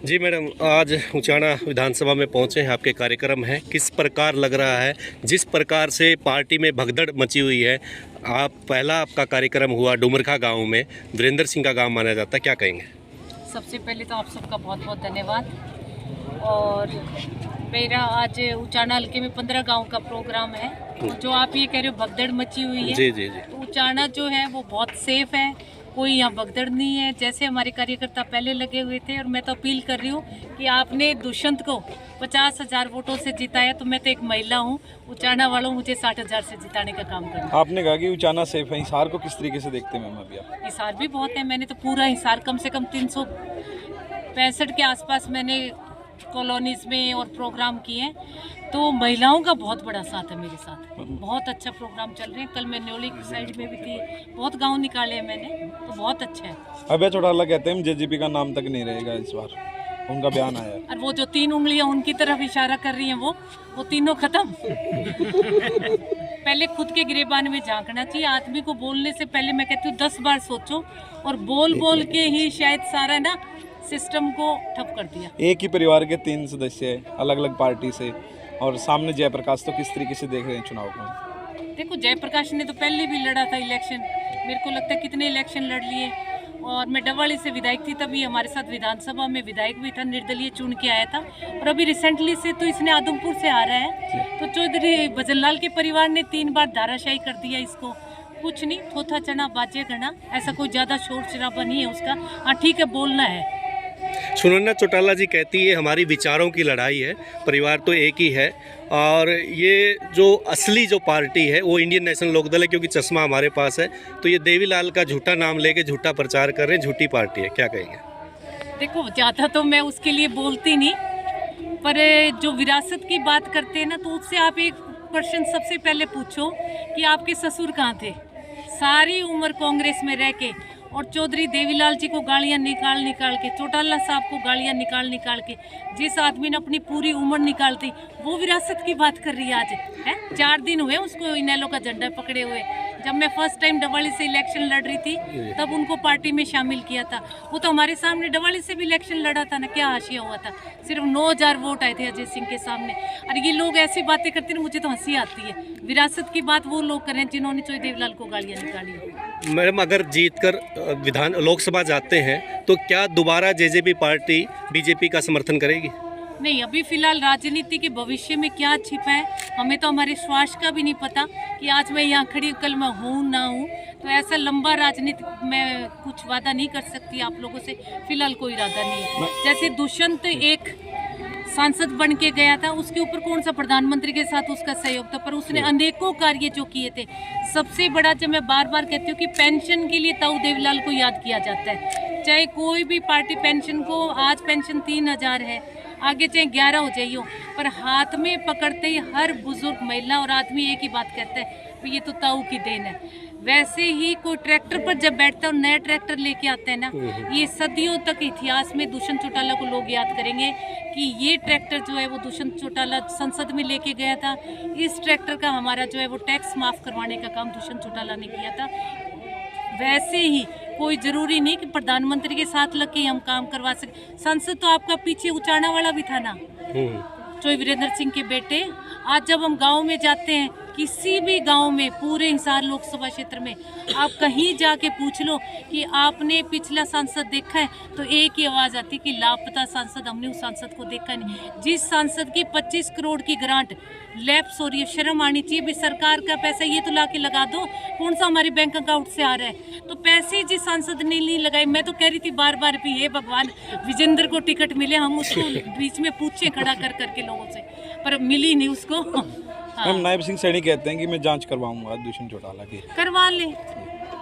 जी madam, आज उचाना विधानसभा में पहुंचे हैं, आपके कार्यक्रम है, किस प्रकार लग रहा है? जिस प्रकार से पार्टी में भगदड़ मची हुई है, पहला आपका कार्यक्रम हुआ डुमरखा गांव में, वीरेंद्र सिंह का गांव माना जाता है, क्या कहेंगे? सबसे पहले तो आप सबका बहुत बहुत धन्यवाद। और मेरा आज उचाना हल्के में 15 गांव का प्रोग्राम है। जो आप ये कह रहे हो भगदड़ मची हुई है, जी जी जी, तो उचाना जो है वो बहुत सेफ है, कोई यहाँ भगदड़ नहीं है। जैसे हमारे कार्यकर्ता पहले लगे हुए थे, और मैं तो अपील कर रही हूँ कि आपने दुष्यंत को 50,000 वोटों से जिताया, तो मैं तो एक महिला हूँ, उचाना वालों मुझे 60,000 से जिताने का काम करना। आपने कहा कि उचाना सेफ है, हिसार को किस तरीके से देखते हैं मैम अभी आप? हिसार भी बहुत है, मैंने तो पूरा हिसार कम से कम 365 के आसपास मैंने कॉलोनीज में और प्रोग्राम किए हैं, तो महिलाओं का बहुत बड़ा साथ है मेरे साथ। बहुत अच्छा प्रोग्राम चल रहे हैं। कल मैं न्योली साइड में भी थी, बहुत गांव निकाले हैं मैंने, तो बहुत अच्छा है। अभय चौटाला कहते हैं जेजेपी का नाम तक नहीं रहेगा इस बार, उनका बयान आया है। और वो जो 3 उंगलियां उनकी तरफ इशारा कर रही हैं, वो तीनों खत्म। पहले खुद के गिरेबान में झांकना चाहिए। आदमी को बोलने से पहले मैं कहती हूँ 10 बार सोचो, और बोल के ही शायद सारा ना सिस्टम को ठप कर दिया। एक ही परिवार के 3 सदस्य अलग अलग पार्टी से, और सामने जयप्रकाश, तो किस तरीके से देख रहे हैं चुनाव को? देखो, जयप्रकाश ने तो पहले भी लड़ा था इलेक्शन, मेरे को लगता है कितने इलेक्शन लड़ लिए। और मैं डवाली से विधायक थी, तभी हमारे साथ विधानसभा में विधायक भी था, निर्दलीय चुन के आया था। और अभी रिसेंटली से तो इसने आदमपुर से आ रहा है, तो चौधरी भजनलाल के परिवार ने 3 बार धाराशाही कर दिया इसको। कुछ नहीं, थोथा चना बाजे गना, ऐसा कोई ज़्यादा शोर शराबा नहीं है उसका। हाँ ठीक है, बोलना है। सुनन्ना चौटाला जी कहती है हमारी विचारों की लड़ाई है, परिवार तो एक ही है, और ये जो असली जो पार्टी है वो इंडियन नेशनल लोकदल है, क्योंकि चश्मा हमारे पास है। तो ये देवीलाल का झूठा नाम लेके झूठा प्रचार कर रहे हैं, झूठी पार्टी है, क्या कहेंगे? देखो, ज़्यादा तो मैं उसके लिए बोलती नहीं, पर जो विरासत की बात करते हैं ना, तो उससे आप एक क्वेश्चन सबसे पहले पूछो कि आपके ससुर कहाँ थे? सारी उम्र कांग्रेस में रह के, और चौधरी देवीलाल जी को गालियां निकाल के, चौटाला साहब को गालियां निकाल के, जिस आदमी ने अपनी पूरी उम्र निकाल दी, वो विरासत की बात कर रही है आज, है? 4 दिन हुए उसको इनेलो का झंडा पकड़े हुए। जब मैं फर्स्ट टाइम डवाली से इलेक्शन लड़ रही थी, तब उनको पार्टी में शामिल किया था। वो तो हमारे सामने डवाली से भी इलेक्शन लड़ा था ना, क्या हाशिया हुआ था? सिर्फ 9,000 वोट आए थे अजय सिंह के सामने। और ये लोग ऐसी बातें करते हैं, मुझे तो हंसी आती है। विरासत की बात वो लोग कर रहे हैं जिन्होंने चौधरी देवीलाल को गालियाँ निकाली। मैडम, अगर जीतकर लोकसभा जाते हैं तो क्या दोबारा जेजेपी पार्टी बीजेपी का समर्थन करेगी? नहीं, अभी फिलहाल राजनीति के भविष्य में क्या छिपा है हमें तो हमारे श्वास का भी नहीं पता, कि आज मैं यहाँ खड़ी कल मैं हूँ ना हूँ। तो ऐसा लंबा राजनीति मैं कुछ वादा नहीं कर सकती आप लोगों से, फिलहाल कोई इरादा नहीं है। जैसे दुष्यंत एक सांसद बन के गया था, उसके ऊपर कौन सा प्रधानमंत्री के साथ उसका सहयोग था, पर उसने अनेकों कार्य जो किए थे। सबसे बड़ा, जब मैं बार बार कहती हूँ कि पेंशन के लिए ताऊ देवीलाल को याद किया जाता है। चाहे कोई भी पार्टी पेंशन को, आज पेंशन 3,000 है, आगे चाहे 11 हो जाइए, पर हाथ में पकड़ते ही हर बुजुर्ग महिला और आदमी एक ही बात कहता है, तो ये तो ताऊ की देन है। वैसे ही कोई ट्रैक्टर पर जब बैठता है और नया ट्रैक्टर लेके आता है ना, ये सदियों तक इतिहास में दुष्यंत चौटाला को लोग याद करेंगे कि ये ट्रैक्टर जो है वो दुष्यंत चौटाला संसद में लेके गया था। इस ट्रैक्टर का हमारा जो है वो टैक्स माफ़ करवाने का काम दुष्यंत चौटाला ने किया था। वैसे ही कोई ज़रूरी नहीं कि प्रधानमंत्री के साथ लग के हम काम करवा सके। संसद तो आपका पीछे उचाना वाला भी था ना, चौधरी वीरेंद्र सिंह के बेटे। आज जब हम गांव में जाते हैं, किसी भी गांव में, पूरे हिसार लोकसभा क्षेत्र में आप कहीं जाके पूछ लो कि आपने पिछला सांसद देखा है, तो एक ही आवाज़ आती कि लापता सांसद, हमने उस सांसद को देखा नहीं। जिस सांसद की 25 करोड़ की ग्रांट लैप्स हो रही है, शर्म आनी चाहिए भी। सरकार का पैसा ये तो ला के लगा दो, कौन सा हमारे बैंक अकाउंट से आ रहा है? तो पैसे जिस सांसद ने नहीं लगाए, मैं तो कह रही थी बार बार भी, हे भगवान विजेंद्र को टिकट मिले, हम उसको बीच में पूछे खड़ा कर करके लोगों से, पर मिली नहीं उसको। मैम, नायब सिंह सैनी कहते हैं कि मैं जांच करवाऊंगा दुष्यंत चौटाला की। करवा ले।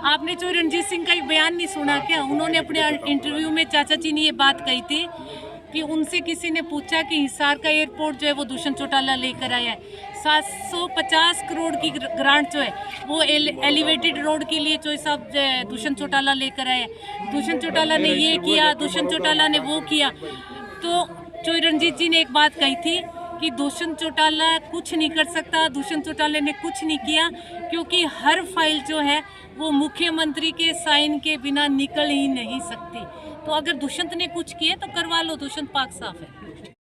आपने जो रणजीत सिंह का एक बयान नहीं सुना क्या? उन्होंने अपने इंटरव्यू में चाचा जी ने ये बात कही थी कि उनसे किसी ने पूछा कि हिसार का एयरपोर्ट जो है वो दुष्यंत चौटाला लेकर आया है। 750 करोड़ की ग्रांट जो है वो एलिवेटेड रोड के लिए जो साहब दुष्यंत चौटाला लेकर आए। दुष्यंत चौटाला ने ये किया, दुष्यंत चौटाला ने वो किया। तो जो रणजीत जी ने एक बात कही थी कि दुष्यंत चौटाला कुछ नहीं कर सकता, दुष्यंत चौटाला ने कुछ नहीं किया, क्योंकि हर फाइल जो है वो मुख्यमंत्री के साइन के बिना निकल ही नहीं सकती। तो अगर दुष्यंत ने कुछ किया तो करवा लो, दुष्यंत पाक साफ है।